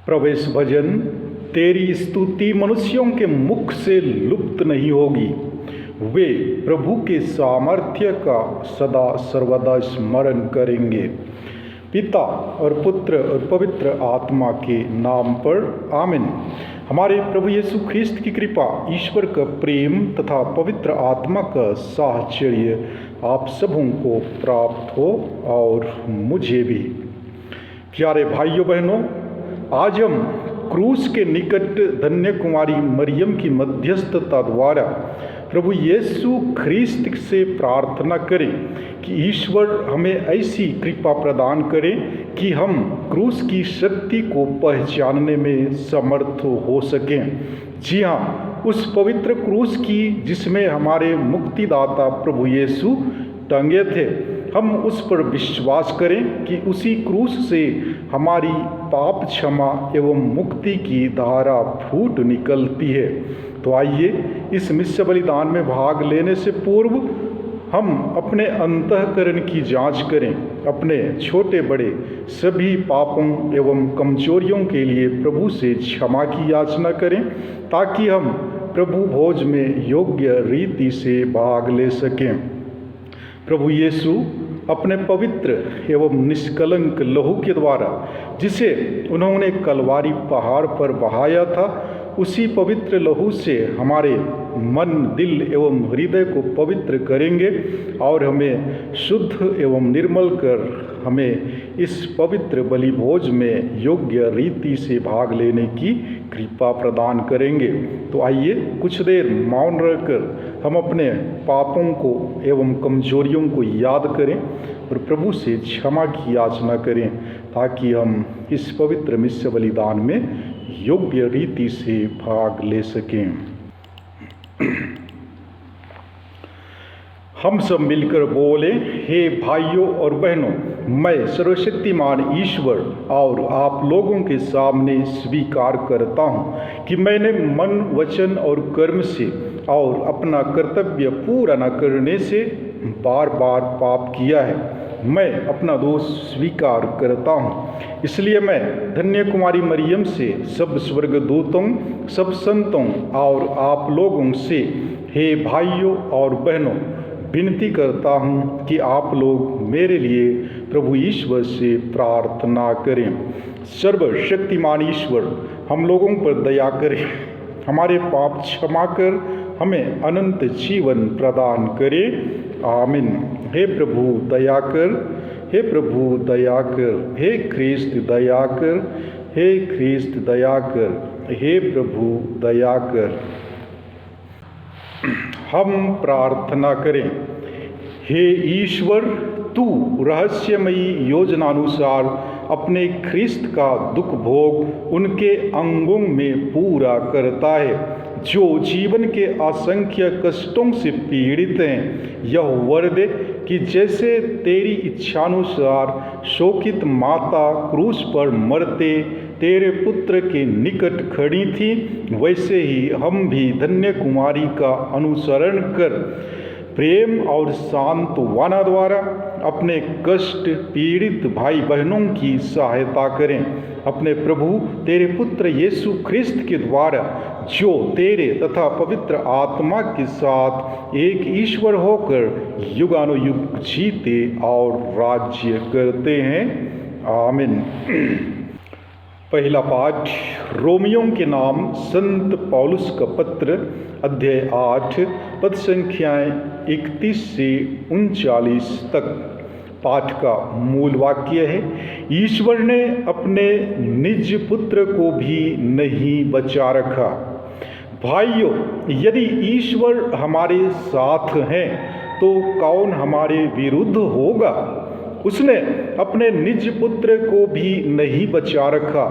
प्रवेश भजन। तेरी स्तुति मनुष्यों के मुख से लुप्त नहीं होगी। वे प्रभु के सामर्थ्य का सदा सर्वदा स्मरण करेंगे। पिता और पुत्र और पवित्र आत्मा के नाम पर आमीन। हमारे प्रभु यीशु ख्रिस्त की कृपा, ईश्वर का प्रेम तथा पवित्र आत्मा का साहचर्य आप सबों को प्राप्त हो और मुझे भी। प्यारे भाइयों बहनों, आज हम क्रूस के निकट धन्य कुमारी मरियम की मध्यस्थता द्वारा प्रभु यीशु ख्रिस्त से प्रार्थना करें कि ईश्वर हमें ऐसी कृपा प्रदान करें कि हम क्रूस की शक्ति को पहचानने में समर्थ हो सकें। जी हाँ, उस पवित्र क्रूस की जिसमें हमारे मुक्तिदाता प्रभु यीशु टंगे थे, हम उस पर विश्वास करें कि उसी क्रूस से हमारी पाप क्षमा एवं मुक्ति की धारा फूट निकलती है। तो आइए इस मिस्य बलिदान में भाग लेने से पूर्व हम अपने अंतःकरण की जांच करें, अपने छोटे बड़े सभी पापों एवं कमजोरियों के लिए प्रभु से क्षमा की याचना करें, ताकि हम प्रभु भोज में योग्य रीति से भाग ले सकें। प्रभु यीशु अपने पवित्र एवं निष्कलंक लहू के द्वारा जिसे उन्होंने कलवारी पहाड़ पर बहाया था, उसी पवित्र लहू से हमारे मन, दिल एवं हृदय को पवित्र करेंगे और हमें शुद्ध एवं निर्मल कर हमें इस पवित्र बलि भोज में योग्य रीति से भाग लेने की कृपा प्रदान करेंगे। तो आइए कुछ देर मौन रहकर हम अपने पापों को एवं कमजोरियों को याद करें और प्रभु से क्षमा की याचना करें, ताकि हम इस पवित्र मिस्य बलिदान में योग्य रीति से भाग ले सकें। हम सब मिलकर बोले, हे भाइयों और बहनों, मैं सर्वशक्तिमान ईश्वर और आप लोगों के सामने स्वीकार करता हूँ कि मैंने मन, वचन और कर्म से और अपना कर्तव्य पूरा न करने से बार बार पाप किया है। मैं अपना दोष स्वीकार करता हूँ। इसलिए मैं धन्य कुमारी मरियम से, सब स्वर्गदूतों, सब संतों और आप लोगों से, हे भाइयों और बहनों, विनती करता हूँ कि आप लोग मेरे लिए प्रभु ईश्वर से प्रार्थना करें। सर्वशक्तिमान ईश्वर हम लोगों पर दया करें, हमारे पाप क्षमा कर हमें अनंत जीवन प्रदान करे। आमीन। हे प्रभु दया कर, हे प्रभु दया कर, हे ख्रिस्त दया कर, हे ख्रिस्त दया कर, हे प्रभु दया कर। हम प्रार्थना करें। हे ईश्वर, तू रहस्यमयी योजनानुसार अपने ख्रिस्त का दुख भोग उनके अंगों में पूरा करता है जो जीवन के असंख्य कष्टों से पीड़ित हैं। यह वर दे कि जैसे तेरी इच्छानुसार शोकित माता क्रूस पर मरते तेरे पुत्र के निकट खड़ी थी, वैसे ही हम भी धन्य कुमारी का अनुसरण कर प्रेम और सांत्वना द्वारा अपने कष्ट पीड़ित भाई बहनों की सहायता करें। अपने प्रभु तेरे पुत्र यीशु ख्रिस्त के द्वारा, जो तेरे तथा पवित्र आत्मा के साथ एक ईश्वर होकर युगानुयुग जीते और राज्य करते हैं। आमीन। पहला पाठ रोमियों के नाम संत पौलुस का पत्र, अध्याय 8, पद संख्याएं 31 से 39 तक। पाठ का मूल वाक्य है, ईश्वर ने अपने निज पुत्र को भी नहीं बचा रखा। भाइयों, यदि ईश्वर हमारे साथ हैं तो कौन हमारे विरुद्ध होगा? उसने अपने निज पुत्र को भी नहीं बचा रखा,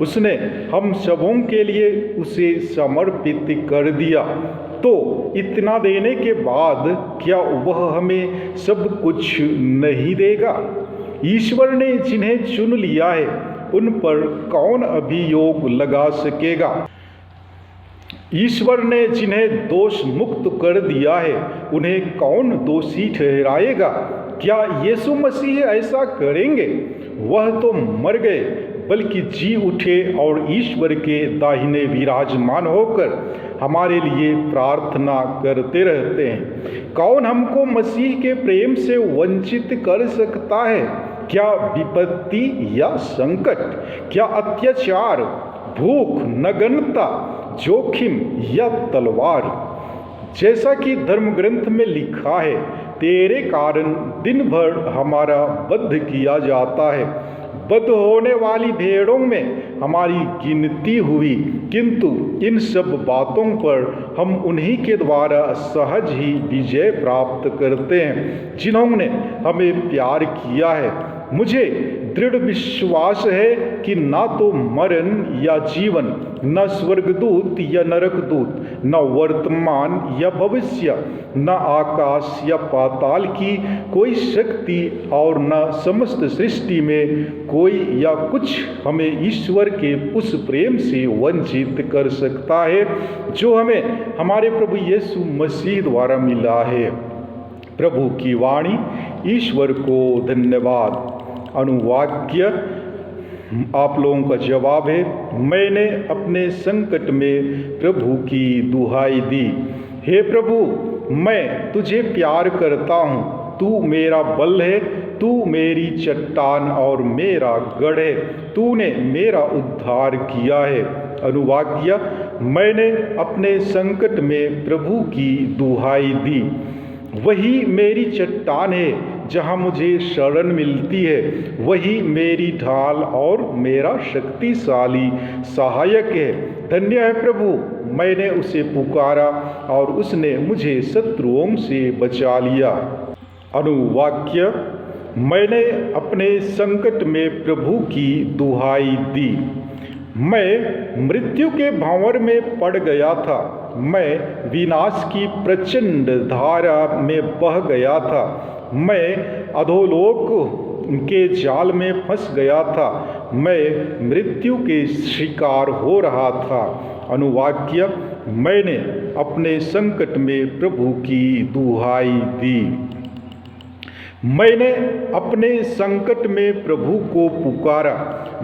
उसने हम सबों के लिए उसे समर्पित कर दिया, तो इतना देने के बाद क्या वह हमें सब कुछ नहीं देगा? ईश्वर ने जिन्हें चुन लिया है उन पर कौन अभियोग लगा सकेगा? ईश्वर ने जिन्हें दोष मुक्त कर दिया है उन्हें कौन दोषी ठहराएगा? क्या यीशु मसीह ऐसा करेंगे? वह तो मर गए, बल्कि जी उठे और ईश्वर के दाहिने विराजमान होकर हमारे लिए प्रार्थना करते रहते हैं। कौन हमको मसीह के प्रेम से वंचित कर सकता है? क्या विपत्ति या संकट, क्या अत्याचार, भूख, नग्नता, जोखिम या तलवार? जैसा कि धर्म ग्रंथ में लिखा है, तेरे कारण दिन भर हमारा वध किया जाता है। वध होने वाली भेड़ों में हमारी गिनती हुई, किंतु इन सब बातों पर हम उन्हीं के द्वारा सहज ही विजय प्राप्त करते हैं जिन्होंने हमें प्यार किया है। मुझे दृढ़ विश्वास है कि ना तो मरण या जीवन, न स्वर्गदूत या नरकदूत, न वर्तमान या भविष्य, न आकाश या पाताल की कोई शक्ति और न समस्त सृष्टि में कोई या कुछ हमें ईश्वर के उस प्रेम से वंचित कर सकता है जो हमें हमारे प्रभु यीशु मसीह द्वारा मिला है। प्रभु की वाणी। ईश्वर को धन्यवाद। अनुवाक्य आप लोगों का जवाब है, मैंने अपने संकट में प्रभु की दुहाई दी। हे प्रभु, मैं तुझे प्यार करता हूँ। तू मेरा बल है, तू मेरी चट्टान और मेरा गढ़ है। तूने मेरा उद्धार किया है। अनुवाक्य मैंने अपने संकट में प्रभु की दुहाई दी। वही मेरी चट्टान है जहाँ मुझे शरण मिलती है। वही मेरी ढाल और मेरा शक्तिशाली सहायक है। धन्य है प्रभु, मैंने उसे पुकारा और उसने मुझे शत्रुओं से बचा लिया। अनुवाक्य मैंने अपने संकट में प्रभु की दुहाई दी। मैं मृत्यु के भंवर में पड़ गया था। मैं विनाश की प्रचंड धारा में बह गया था। मैं अधोलोक के जाल में फंस गया था। मैं मृत्यु के शिकार हो रहा था। अनुवाक्य मैंने अपने संकट में प्रभु की दुहाई दी। मैंने अपने संकट में प्रभु को पुकारा।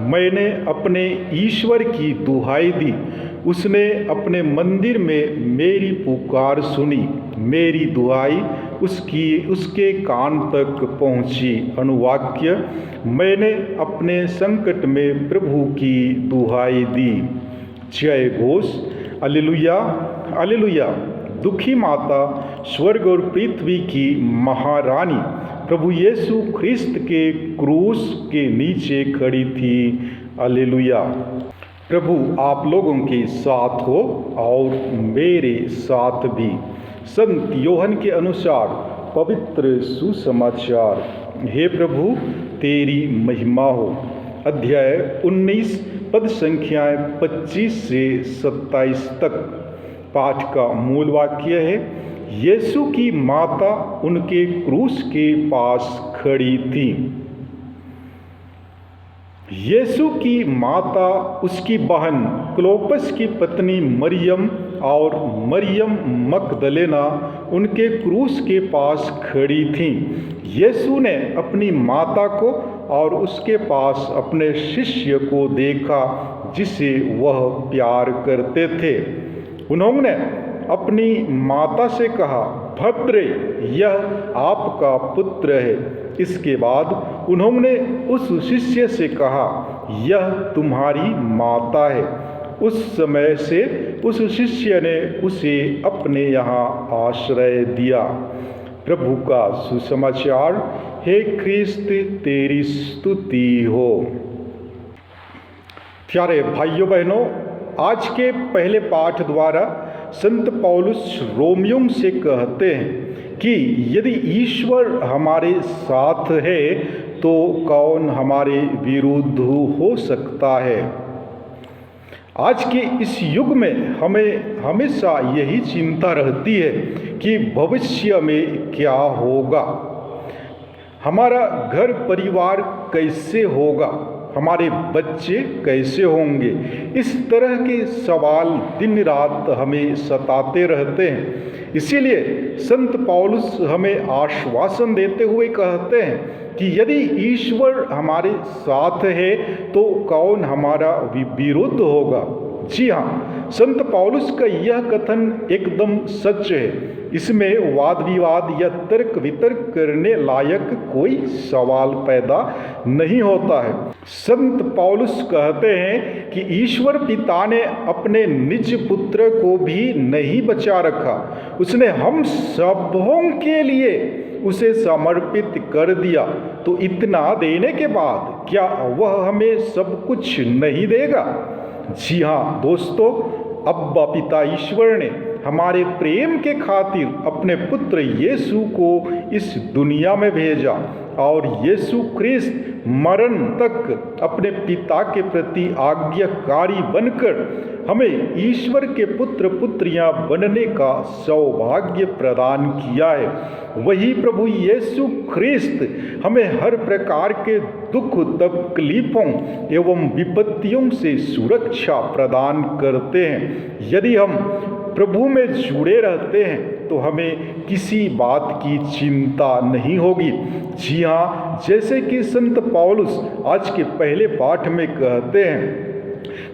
मैंने अपने ईश्वर की दुहाई दी। उसने अपने मंदिर में मेरी पुकार सुनी। मेरी दुहाई उसके कान तक पहुंची। अनुवाक्य मैंने अपने संकट में प्रभु की दुहाई दी। जय घोष। Hallelujah, hallelujah. दुखी माता, स्वर्ग और पृथ्वी की महारानी प्रभु यीशु ख्रिस्त के क्रूस के नीचे खड़ी थी। हालेलुया। प्रभु आप लोगों के साथ हो और मेरे साथ भी। संत योहन के अनुसार पवित्र सुसमाचार। हे प्रभु, तेरी महिमा हो। अध्याय 19 पद संख्याएं 25 से 27 तक। पाठ का मूल वाक्य है, यीशु की माता उनके क्रूस के पास खड़ी थी। यीशु की माता, उसकी बहन क्लोपस की पत्नी मरियम और मरियम मगदलेना उनके क्रूस के पास खड़ी थीं। यीशु ने अपनी माता को और उसके पास अपने शिष्य को देखा जिसे वह प्यार करते थे। उन्होंने अपनी माता से कहा, भद्रे, यह आपका पुत्र है। इसके बाद उन्होंने उस शिष्य से कहा, यह तुम्हारी माता है। उस समय से उस शिष्य ने उसे अपने यहाँ आश्रय दिया। प्रभु का सुसमाचार। हे ख्रिस्त, तेरी स्तुति हो। प्यारे भाइयों बहनों, आज के पहले पाठ द्वारा संत पौलुस रोमियों से कहते हैं कि यदि ईश्वर हमारे साथ है तो कौन हमारे विरुद्ध हो सकता है। आज के इस युग में हमें हमेशा यही चिंता रहती है कि भविष्य में क्या होगा, हमारा घर परिवार कैसे होगा, हमारे बच्चे कैसे होंगे। इस तरह के सवाल दिन रात हमें सताते रहते हैं। इसीलिए संत पौलुस हमें आश्वासन देते हुए कहते हैं कि यदि ईश्वर हमारे साथ है तो कौन हमारा विरोध होगा। जी हाँ, संत पौलुस का यह कथन एकदम सच है। इसमें वाद विवाद या तर्क वितर्क करने लायक कोई सवाल पैदा नहीं होता है। संत पौलुस कहते हैं कि ईश्वर पिता ने अपने निज पुत्र को भी नहीं बचा रखा, उसने हम सबों के लिए उसे समर्पित कर दिया। तो इतना देने के बाद क्या वह हमें सब कुछ नहीं देगा? जी हाँ दोस्तों, अब्बा पिता ईश्वर ने हमारे प्रेम के खातिर अपने पुत्र यीशु को इस दुनिया में भेजा और यीशु ख्रिस्त मरण तक अपने पिता के प्रति आज्ञाकारी बनकर हमें ईश्वर के पुत्र पुत्रियां बनने का सौभाग्य प्रदान किया है। वही प्रभु यीशु ख्रिस्त हमें हर प्रकार के दुख तकलीफों एवं विपत्तियों से सुरक्षा प्रदान करते हैं। यदि हम प्रभु में जुड़े रहते हैं तो हमें किसी बात की चिंता नहीं होगी। जी हाँ, जैसे कि संत पौलुस आज के पहले पाठ में कहते हैं,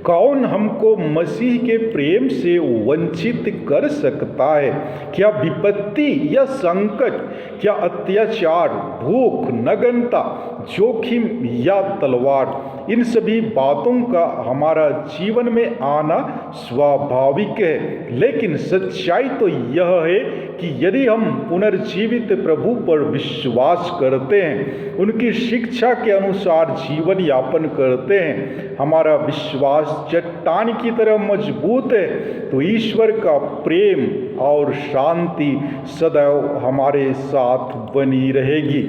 कौन हमको मसीह के प्रेम से वंचित कर सकता है? क्या विपत्ति या संकट, क्या अत्याचार, भूख, नग्नता, जोखिम या तलवार? इन सभी बातों का हमारा जीवन में आना स्वाभाविक है, लेकिन सच्चाई तो यह है कि यदि हम पुनर्जीवित प्रभु पर विश्वास करते हैं, उनकी शिक्षा के अनुसार जीवन यापन करते हैं, हमारा विश्वास चट्टान की तरह मजबूत है, तो ईश्वर का प्रेम और शांति सदैव हमारे साथ बनी रहेगी।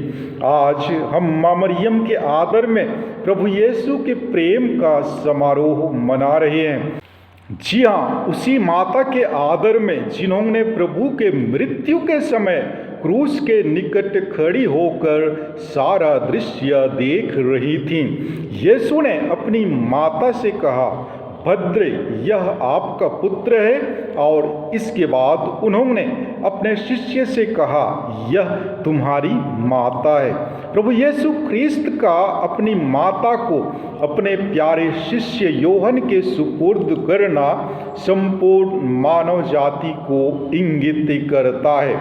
आज हम मां मरियम के आदर में प्रभु यीशु के प्रेम का समारोह मना रहे हैं। जी हाँ, उसी माता के आदर में जिन्होंने प्रभु के मृत्यु के समय क्रूस के निकट खड़ी होकर सारा दृश्य देख रही थी। यीशु ने अपनी माता से कहा, भद्रे, यह आपका पुत्र है। और इसके बाद उन्होंने अपने शिष्य से कहा, यह तुम्हारी माता है। प्रभु यीशु ख्रिस्त का अपनी माता को अपने प्यारे शिष्य योहन के सुपुर्द करना संपूर्ण मानव जाति को इंगित करता है।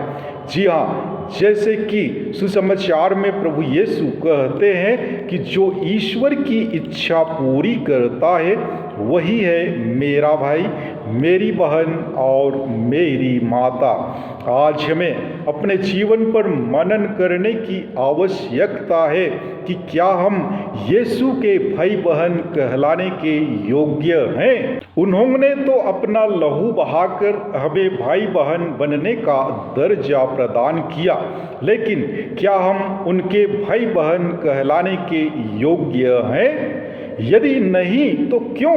जी हाँ, जैसे कि सुसमाचार में प्रभु यीशु कहते हैं कि जो ईश्वर की इच्छा पूरी करता है वही है मेरा भाई, मेरी बहन और मेरी माता। आज हमें अपने जीवन पर मनन करने की आवश्यकता है कि क्या हम यीशु के भाई बहन कहलाने के योग्य हैं। उन्होंने तो अपना लहू बहाकर हमें भाई बहन बनने का दर्जा प्रदान किया, लेकिन क्या हम उनके भाई बहन कहलाने के योग्य हैं? यदि नहीं तो क्यों?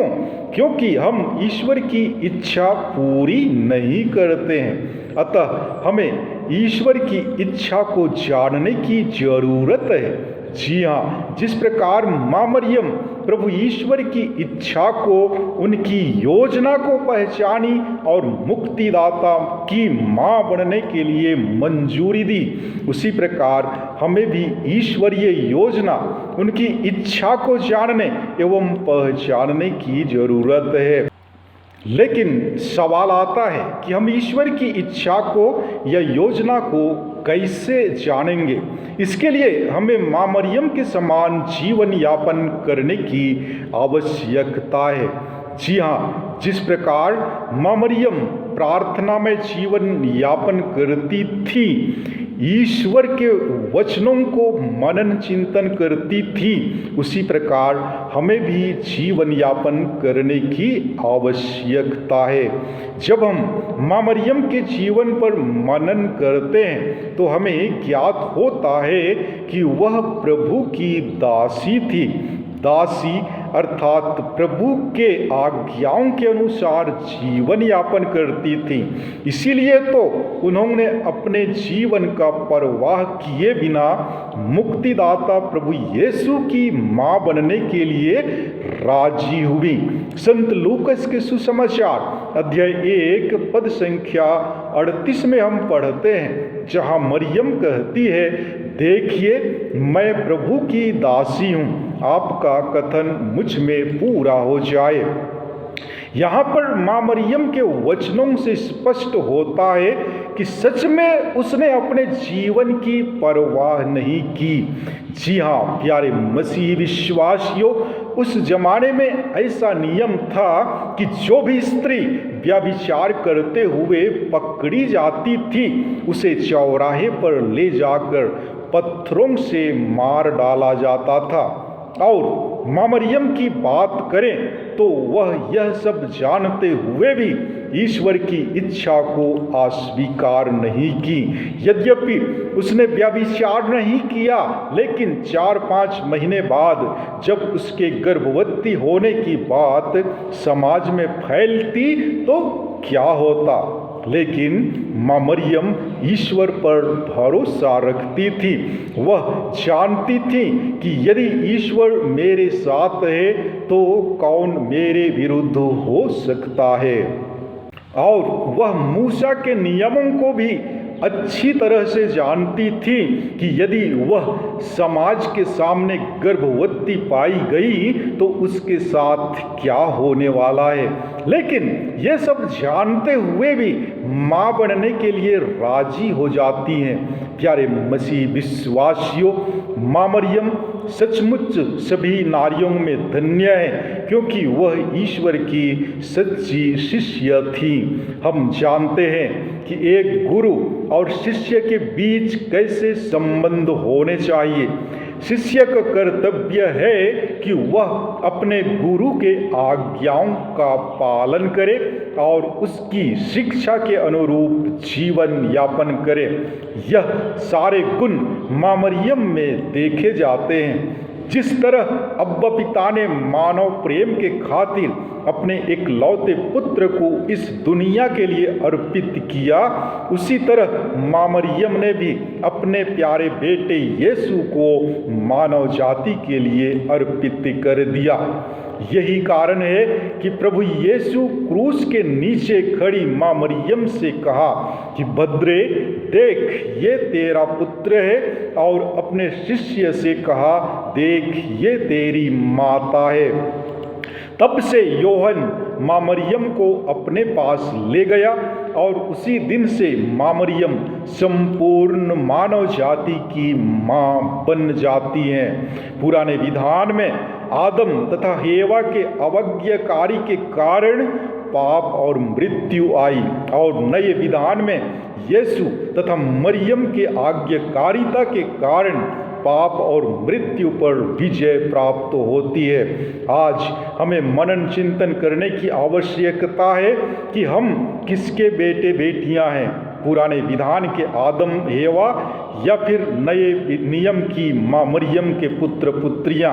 क्योंकि हम ईश्वर की इच्छा पूरी नहीं करते हैं। अतः हमें ईश्वर की इच्छा को जानने की जरूरत है। जी हाँ, जिस प्रकार मां मरियम प्रभु ईश्वर की इच्छा को, उनकी योजना को पहचानी और मुक्तिदाता की मां बनने के लिए मंजूरी दी, उसी प्रकार हमें भी ईश्वरीय योजना, उनकी इच्छा को जानने एवं पहचानने की जरूरत है। लेकिन सवाल आता है कि हम ईश्वर की इच्छा को या योजना को कैसे जानेंगे? इसके लिए हमें मां मरियम के समान जीवन यापन करने की आवश्यकता है। जी हाँ, जिस प्रकार मां मरियम प्रार्थना में जीवन यापन करती थी, ईश्वर के वचनों को मनन चिंतन करती थी, उसी प्रकार हमें भी जीवन यापन करने की आवश्यकता है। जब हम मां मरियम के जीवन पर मनन करते हैं तो हमें ज्ञात होता है कि वह प्रभु की दासी थी। दासी अर्थात प्रभु के आज्ञाओं के अनुसार जीवन यापन करती थी। इसीलिए तो उन्होंने अपने जीवन का परवाह किए बिना मुक्तिदाता प्रभु यीशु की मां बनने के लिए राजी हुई। संत लूकस के सुसमाचार अध्याय 1 पद संख्या 38 में हम पढ़ते हैं, जहां मरियम कहती है, देखिए मैं प्रभु की दासी हूं, आपका कथन मुझ में पूरा हो जाए। यहाँ पर माँ मरियम के वचनों से स्पष्ट होता है कि सच में उसने अपने जीवन की परवाह नहीं की। जी हाँ प्यारे मसीही विश्वासियों, उस जमाने में ऐसा नियम था कि जो भी स्त्री व्यभिचार करते हुए पकड़ी जाती थी उसे चौराहे पर ले जाकर पत्थरों से मार डाला जाता था। और माँ मरियम की बात करें तो वह यह सब जानते हुए भी ईश्वर की इच्छा को अस्वीकार नहीं की। यद्यपि उसने व्यभिचार नहीं किया, लेकिन 4-5 महीने बाद जब उसके गर्भवती होने की बात समाज में फैलती तो क्या होता। लेकिन माँ मरियम ईश्वर पर भरोसा रखती थी। वह जानती थी कि यदि ईश्वर मेरे साथ है तो कौन मेरे विरुद्ध हो सकता है। और वह मूसा के नियमों को भी अच्छी तरह से जानती थी कि यदि वह समाज के सामने गर्भवती पाई गई तो उसके साथ क्या होने वाला है। लेकिन यह सब जानते हुए भी माँ बनने के लिए राजी हो जाती हैं। प्यारे मसीह विश्वासियों, माँ मरियम सचमुच सभी नारियों में धन्य है, क्योंकि वह ईश्वर की सच्ची शिष्य थी। हम जानते हैं कि एक गुरु और शिष्य के बीच कैसे संबंध होने चाहिए। शिष्य का कर्तव्य है कि वह अपने गुरु के आज्ञाओं का पालन करे और उसकी शिक्षा के अनुरूप जीवन यापन करे। यह सारे गुण माँ मरियम में देखे जाते हैं। जिस तरह अब्बा पिता ने मानव प्रेम के खातिर अपने इकलौते पुत्र को इस दुनिया के लिए अर्पित किया, उसी तरह माँ मरियम ने भी अपने प्यारे बेटे यीशु को मानव जाति के लिए अर्पित कर दिया। यही कारण है कि प्रभु यीशु क्रूस के नीचे खड़ी माँ मरियम से कहा कि भद्रे देख ये तेरा पुत्र है, और अपने शिष्य से कहा देख ये तेरी माता है। तब से योहन माँ मरियम को अपने पास ले गया और उसी दिन से माँ मरियम संपूर्ण मानव जाति की माँ बन जाती हैं। पुराने विधान में आदम तथा हेवा के अवज्ञाकारी के कारण पाप और मृत्यु आई, और नए विधान में यीशु तथा मरियम के आज्ञाकारिता के कारण पाप और मृत्यु पर विजय प्राप्त होती है। आज हमें मनन चिंतन करने की आवश्यकता है कि हम किसके बेटे बेटियां हैं, पुराने विधान के आदम हेवा या फिर नए नियम की माँ मरियम के पुत्र पुत्रियां।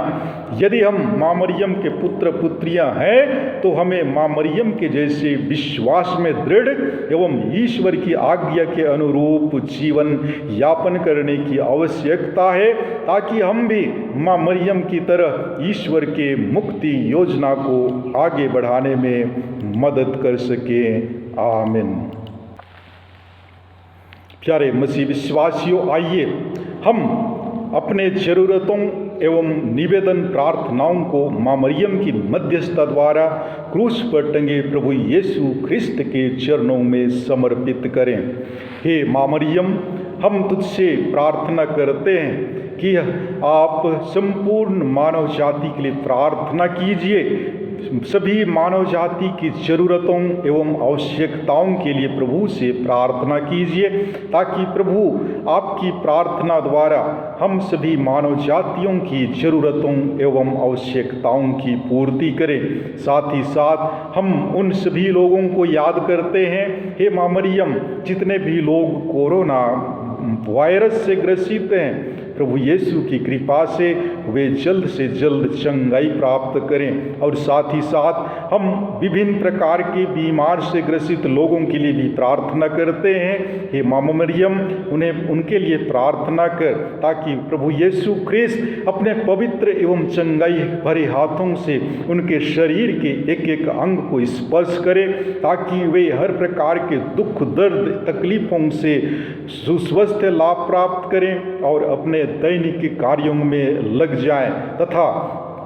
यदि हम माँ मरियम के पुत्र पुत्रियां हैं तो हमें माँ मरियम के जैसे विश्वास में दृढ़ एवं ईश्वर की आज्ञा के अनुरूप जीवन यापन करने की आवश्यकता है, ताकि हम भी माँ मरियम की तरह ईश्वर के मुक्ति योजना को आगे बढ़ाने में मदद कर सकें। आमीन। प्यारे मसीह विश्वासियों, आइए हम अपने ज़रूरतों एवं निवेदन प्रार्थनाओं को माँ मरियम की मध्यस्थता द्वारा क्रूस पर टंगे प्रभु यीशु ख्रिस्त के चरणों में समर्पित करें। हे माँ मरियम, हम तुझसे प्रार्थना करते हैं कि आप संपूर्ण मानव जाति के लिए प्रार्थना कीजिए। सभी मानव जाति की ज़रूरतों एवं आवश्यकताओं के लिए प्रभु से प्रार्थना कीजिए, ताकि प्रभु आपकी प्रार्थना द्वारा हम सभी मानव जातियों की ज़रूरतों एवं आवश्यकताओं की पूर्ति करें। साथ ही साथ हम उन सभी लोगों को याद करते हैं, हे माँ मरियम, जितने भी लोग कोरोना वायरस से ग्रसित हैं, प्रभु यीशु की कृपा से वे जल्द से जल्द चंगाई प्राप्त करें। और साथ ही साथ हम विभिन्न प्रकार के बीमार से ग्रसित लोगों के लिए भी प्रार्थना करते हैं। हे मामा मरियम, उन्हें उनके लिए प्रार्थना कर, ताकि प्रभु यीशु ख्रिस्त अपने पवित्र एवं चंगाई भरे हाथों से उनके शरीर के एक एक अंग को स्पर्श करे, ताकि वे हर प्रकार के दुख, दर्द, तकलीफों से सुस्वास्थ्य लाभ प्राप्त करें और अपने दैनिक कार्यों में लग जाएं तथा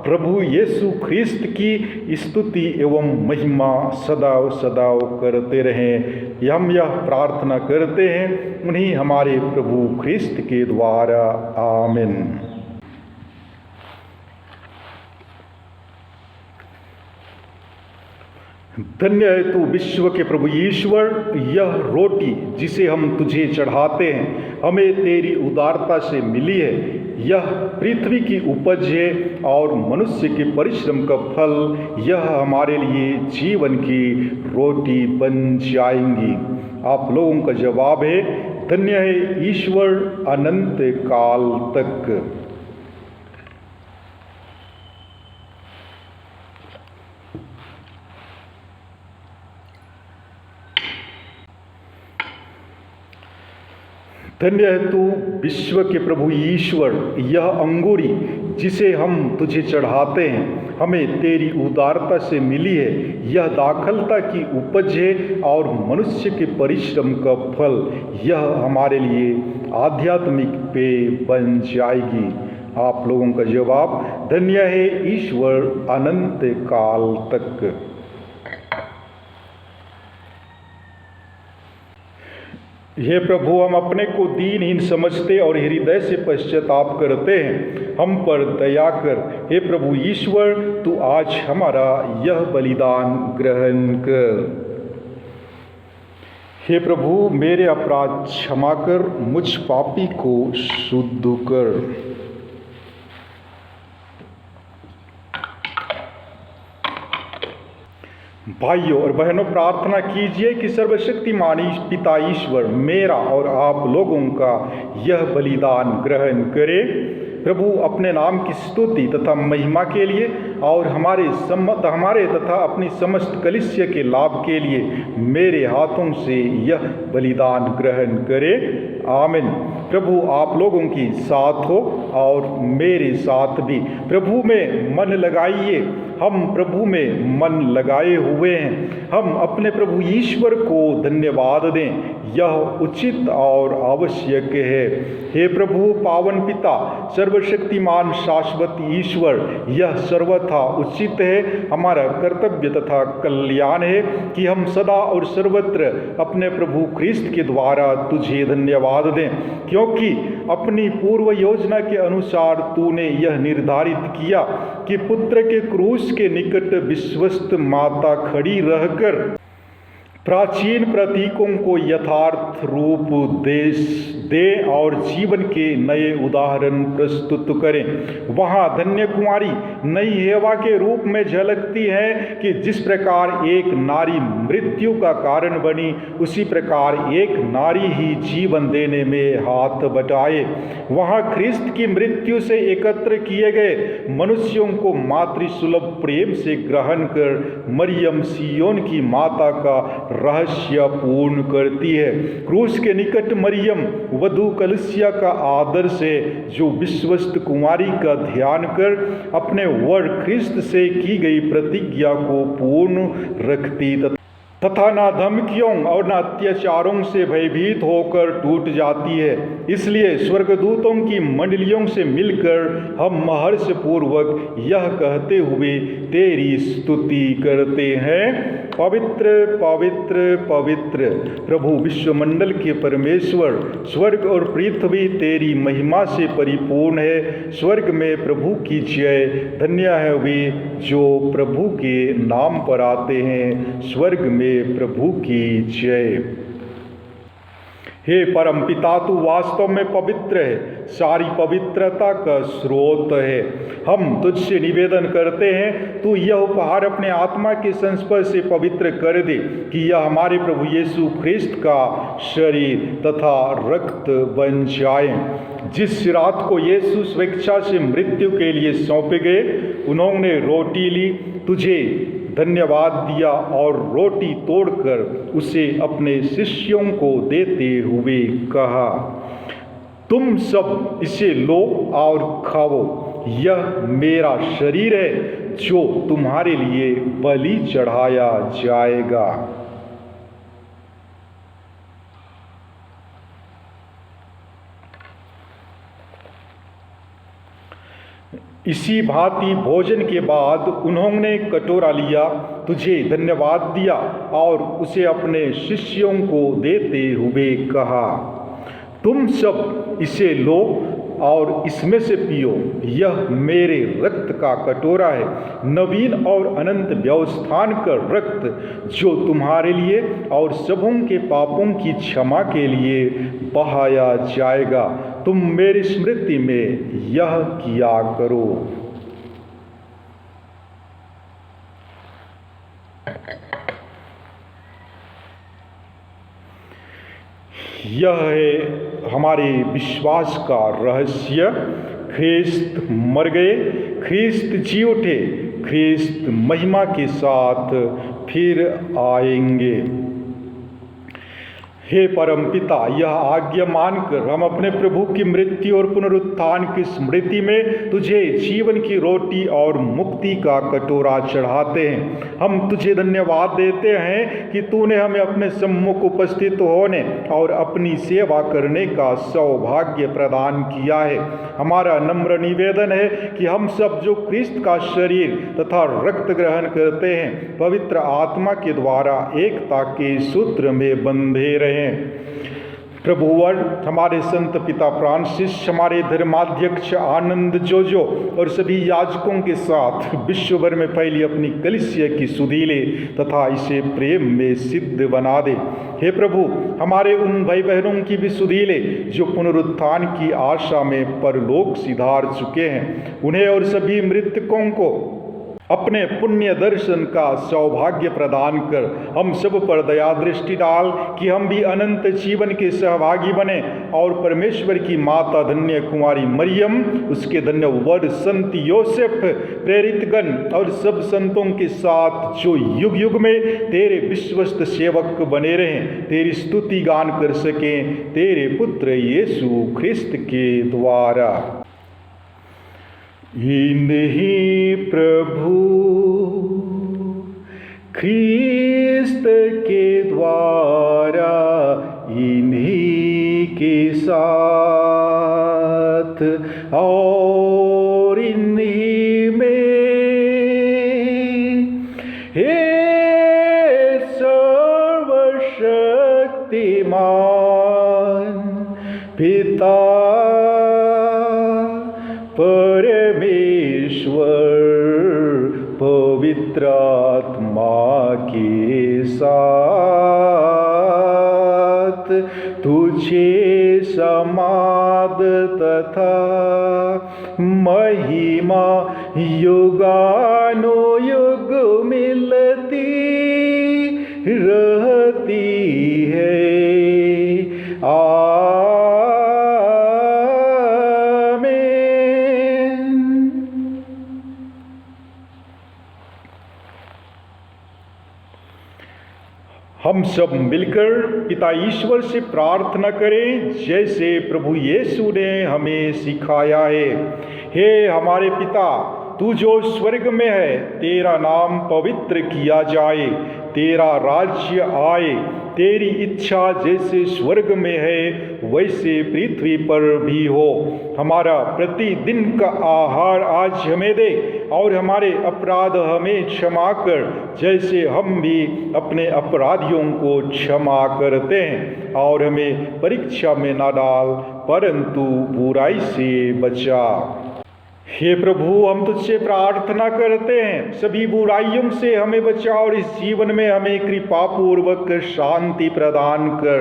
प्रभु यीशु ख्रिस्त की स्तुति एवं महिमा सदाव सदाव करते रहें। हम यह प्रार्थना करते हैं उन्हीं हमारे प्रभु ख्रिस्त के द्वारा। आमीन। धन्य है तू विश्व के प्रभु ईश्वर, यह रोटी जिसे हम तुझे चढ़ाते हैं हमें तेरी उदारता से मिली है। यह पृथ्वी की उपज है और मनुष्य के परिश्रम का फल, यह हमारे लिए जीवन की रोटी बन जाएंगी। आप लोगों का जवाब है, धन्य है ईश्वर अनंत काल तक। धन्य है तू विश्व के प्रभु ईश्वर, यह अंगूरी जिसे हम तुझे चढ़ाते हैं हमें तेरी उदारता से मिली है। यह दाखलता की उपज है और मनुष्य के परिश्रम का फल, यह हमारे लिए आध्यात्मिक पेय बन जाएगी। आप लोगों का जवाब, धन्य है ईश्वर अनंत काल तक। हे प्रभु, हम अपने को दीनहीन समझते और हृदय से पश्चाताप करते हैं, हम पर दया कर। हे प्रभु ईश्वर, तू आज हमारा यह बलिदान ग्रहण कर। हे प्रभु, मेरे अपराध क्षमा कर, मुझ पापी को शुद्ध कर। भाइयों और बहनों, प्रार्थना कीजिए कि सर्वशक्तिमान पिता ईश्वर मेरा और आप लोगों का यह बलिदान ग्रहण करे। प्रभु अपने नाम की स्तुति तथा महिमा के लिए और हमारे तथा अपनी समस्त कलीसिया के लाभ के लिए मेरे हाथों से यह बलिदान ग्रहण करे। आमीन। प्रभु आप लोगों की साथ हो और मेरे साथ भी। प्रभु में मन लगाइए, हम प्रभु में मन लगाए हुए हैं। हम अपने प्रभु ईश्वर को धन्यवाद दें, यह उचित और आवश्यक है। हे प्रभु पावन पिता, सर्वशक्तिमान शाश्वत ईश्वर, यह सर्वथा उचित है, हमारा कर्तव्य तथा कल्याण है कि हम सदा और सर्वत्र अपने प्रभु ख्रिस्त के द्वारा तुझे धन्यवाद दें, क्योंकि अपनी पूर्व योजना के अनुसार तूने यह निर्धारित किया कि पुत्र के क्रूस के निकट विश्वस्त माता खड़ी रहकर प्राचीन प्रतीकों को यथार्थ रूप दे और जीवन के नए उदाहरण प्रस्तुत करें। वहाँ धन्य कुमारी नई हेवा के रूप में झलकती है कि जिस प्रकार एक नारी मृत्यु का कारण बनी, उसी प्रकार एक नारी ही जीवन देने में हाथ बटाए। वहाँ ख्रिस्त की मृत्यु से एकत्र किए गए मनुष्यों को मातृसुलभ प्रेम से ग्रहण कर मरियम सियोन की माता का रहस्य पूर्ण करती है। क्रूस के निकट मरियम वधू कलीसिया का आदर्श है, जो विश्वस्त कुमारी का ध्यान कर अपने वर ख्रिस्त से की गई प्रतिज्ञा को पूर्ण रखती तथा न धमकियों और न अत्याचारों से भयभीत होकर टूट जाती है। इसलिए स्वर्गदूतों की मंडलियों से मिलकर हम महर्ष पूर्वक यह कहते हुए तेरी स्तुति करते हैं, पवित्र पवित्र पवित्र प्रभु विश्वमंडल के परमेश्वर, स्वर्ग और पृथ्वी तेरी महिमा से परिपूर्ण है। स्वर्ग में प्रभु की जय। धन्य है वे जो प्रभु के नाम पर आते हैं। स्वर्ग में प्रभु की जय। हे परम पिता, तू वास्तव में पवित्र है, सारी पवित्रता का स्रोत है। हम तुझसे निवेदन करते हैं, तू यह उपहार अपने आत्मा के संस्पर्श से पवित्र कर दे कि यह हमारे प्रभु यीशु ख्रिस्त का शरीर तथा रक्त बन जाए। जिस रात को यीशु स्वेच्छा से मृत्यु के लिए सौंपे गए, उन्होंने रोटी ली, तुझे धन्यवाद दिया और रोटी तोड़कर उसे अपने शिष्यों को देते हुए कहा, तुम सब इसे लो और खाओ, यह मेरा शरीर है जो तुम्हारे लिए बलि चढ़ाया जाएगा। इसी भांति भोजन के बाद उन्होंने कटोरा लिया, तुझे धन्यवाद दिया और उसे अपने शिष्यों को देते हुए कहा, तुम सब इसे लो और इसमें से पियो, यह मेरे रक्त का कटोरा है, नवीन और अनंत व्यवस्थान का रक्त जो तुम्हारे लिए और सबों के पापों की क्षमा के लिए बहाया जाएगा। तुम मेरी स्मृति में यह किया करो। यह है हमारे विश्वास का रहस्य। ख्रिस्त मर गए, ख्रिस्त जी उठे, ख्रिस्त महिमा के साथ फिर आएंगे। हे परम पिता, यह आज्ञा मानकर हम अपने प्रभु की मृत्यु और पुनरुत्थान की स्मृति में तुझे जीवन की रोटी और मुक्ति का कटोरा चढ़ाते हैं। हम तुझे धन्यवाद देते हैं कि तूने हमें अपने सम्मुख उपस्थित होने और अपनी सेवा करने का सौभाग्य प्रदान किया है। हमारा नम्र निवेदन है कि हम सब जो ख्रिस्त का शरीर तथा रक्त ग्रहण करते हैं, पवित्र आत्मा के द्वारा एकता के सूत्र में बंधे रहें। प्रभुवर, हमारे संत पिता फ्रांसिस, हमारे धर्माध्यक्ष आनंद जोजो और सभी याजकों के साथ विश्व भर में फैली अपनी कलीसिया की सुधीले तथा इसे प्रेम में सिद्ध बना दे। हे प्रभु, हमारे उन भाई बहनों की भी सुधीले जो पुनरुत्थान की आशा में परलोक सिधार चुके हैं, उन्हें और सभी मृतकों को अपने पुण्य दर्शन का सौभाग्य प्रदान कर हम सब पर दया दृष्टि डाल कि हम भी अनंत जीवन के सहभागी बने और परमेश्वर की माता धन्य कुमारी मरियम, उसके धन्य वर संत योसेफ, प्रेरितगण और सब संतों के साथ जो युग युग में तेरे विश्वस्त सेवक बने रहें, तेरी स्तुति गान कर सकें तेरे पुत्र यीशु ख्रिस्त के द्वारा। इन्हीं प्रभु ख्रिस्त के द्वारा, इन्हीं के साथ और इन्हीं में, हे सर्वशक्तिमान पिता परमेश्वर, पवित्र आत्मा के साथ तुझे समाद तथा महिमा युगानुयुग मिलती रहती है। हम सब मिलकर पिता ईश्वर से प्रार्थना करें जैसे प्रभु यीशु ने हमें सिखाया है। हे हमारे पिता, तू जो स्वर्ग में है, तेरा नाम पवित्र किया जाए, तेरा राज्य आए, तेरी इच्छा जैसे स्वर्ग में है वैसे पृथ्वी पर भी हो। हमारा प्रतिदिन का आहार आज हमें दे और हमारे अपराध हमें क्षमा कर जैसे हम भी अपने अपराधियों को क्षमा करते हैं, और हमें परीक्षा में न डाल परंतु बुराई से बचा। हे प्रभु, हम तुझसे प्रार्थना करते हैं, सभी बुराइयों से हमें बचा और इस जीवन में हमें कृपा पूर्वक शांति प्रदान कर।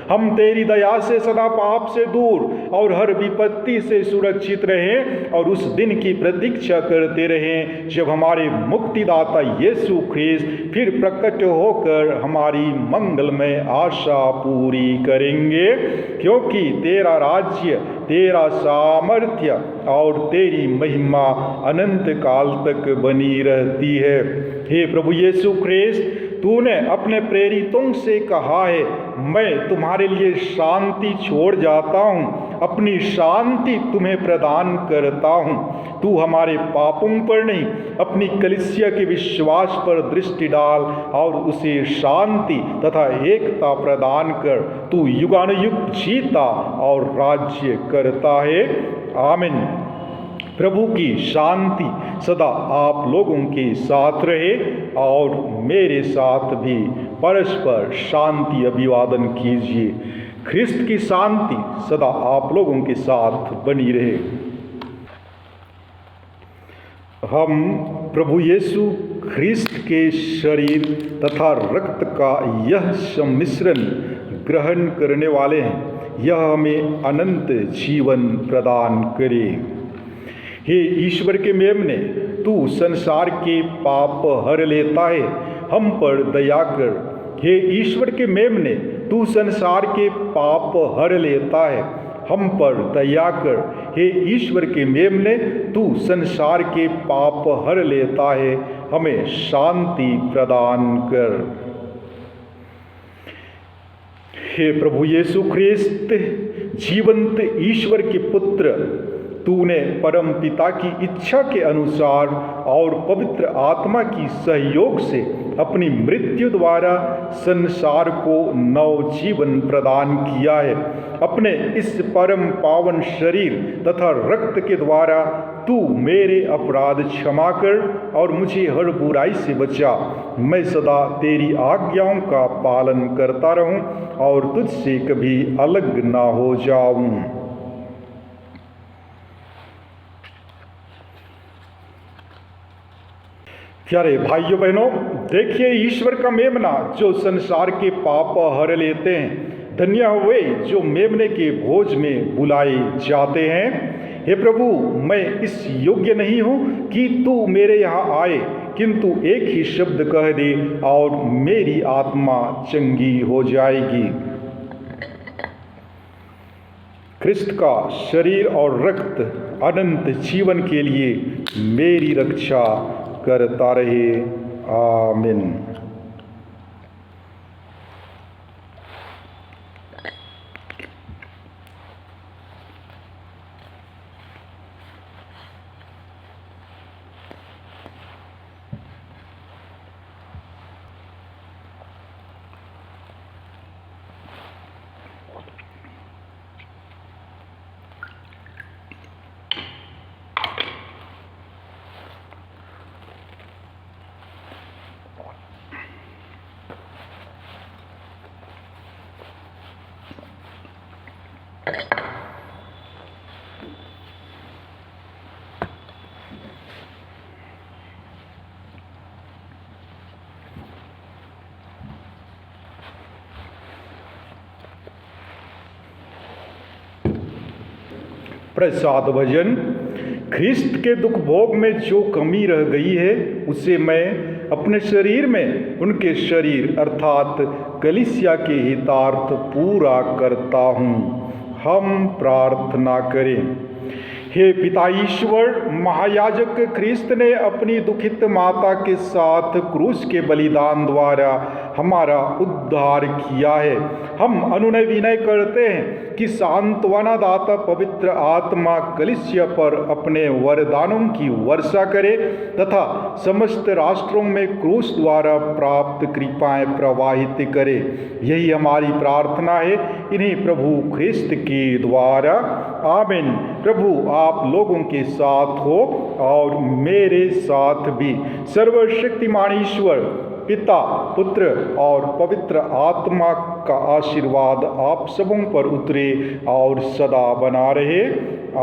हम तेरी दया से सदा पाप से दूर और हर विपत्ति से सुरक्षित रहें और उस दिन की प्रतीक्षा करते रहें जब हमारे मुक्तिदाता यीशु ख्रिस्त फिर प्रकट होकर हमारी मंगलमय आशा पूरी करेंगे, क्योंकि तेरा राज्य तेरा सामर्थ्य और तेरी महिमा अनंत काल तक बनी रहती है। हे प्रभु यीशु ख्रिस्त, तूने अपने प्रेरितों से कहा है, मैं तुम्हारे लिए शांति छोड़ जाता हूँ, अपनी शांति तुम्हें प्रदान करता हूँ। तू हमारे पापों पर नहीं, अपनी कलीसिया के विश्वास पर दृष्टि डाल और उसे शांति तथा एकता प्रदान कर। तू युगानुयुग जीता और राज्य करता है। आमीन। प्रभु की शांति सदा आप लोगों के साथ रहे और मेरे साथ भी परस्पर शांति अभिवादन कीजिए। ख्रिस्त की शांति सदा आप लोगों के साथ बनी रहे। हम प्रभु यीशु ख्रिस्त के शरीर तथा रक्त का यह सम्मिश्रण ग्रहण करने वाले हैं। यह हमें अनंत जीवन प्रदान करे। हे ईश्वर के मेमने, तू संसार के पाप हर लेता है, हम पर दया कर। हे ईश्वर के मेमने, तू संसार के पाप हर लेता है, हम पर दया कर। हे ईश्वर के मेमने, तू संसार के पाप हर लेता है, हमें शांति प्रदान कर। हे प्रभु यीशु ख्रिस्त, जीवंत ईश्वर के पुत्र, तूने परम पिता की इच्छा के अनुसार और पवित्र आत्मा की सहयोग से अपनी मृत्यु द्वारा संसार को नव जीवन प्रदान किया है। अपने इस परम पावन शरीर तथा रक्त के द्वारा तू मेरे अपराध क्षमा कर और मुझे हर बुराई से बचा। मैं सदा तेरी आज्ञाओं का पालन करता रहूं और तुझसे कभी अलग ना हो जाऊं। प्यारे भाइयों बहनों, देखिए ईश्वर का मेमना जो संसार के पाप हर लेते हैं। धन्य हुए जो मेमने के भोज में बुलाए जाते हैं। हे प्रभु, मैं इस योग्य नहीं हूँ कि तू मेरे यहाँ आए, किंतु एक ही शब्द कह दे और मेरी आत्मा चंगी हो जाएगी। ख्रिस्त का शरीर और रक्त अनंत जीवन के लिए मेरी रक्षा करता रहे। आमीन। प्रसाद भजन। ख्रिस्त के दुख भोग में जो कमी रह गई है उसे मैं अपने शरीर में उनके शरीर अर्थात कलीसिया के हितार्थ पूरा करता हूँ। हम प्रार्थना करें। हे पिता ईश्वर, महायाजक ख्रिस्त ने अपनी दुखित माता के साथ क्रूस के बलिदान द्वारा हमारा उद्धार किया है। हम अनुनय विनय करते हैं कि सांत्वना दाता पवित्र आत्मा कलीसिया पर अपने वरदानों की वर्षा करे तथा समस्त राष्ट्रों में क्रूस द्वारा प्राप्त कृपाएं प्रवाहित करे। यही हमारी प्रार्थना है, इन्हीं प्रभु ख्रिस्त के द्वारा। आमीन। प्रभु आप लोगों के साथ हो और मेरे साथ भी। सर्वशक्तिमान ईश्वर पिता, पुत्र और पवित्र आत्मा का आशीर्वाद आप सबों पर उतरे और सदा बना रहे।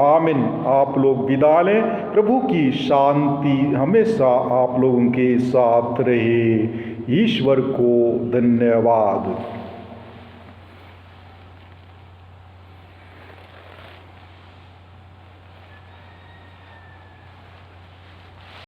आमीन। आप लोग विदा लें। प्रभु की शांति हमेशा आप लोगों के साथ रहे। ईश्वर को धन्यवाद।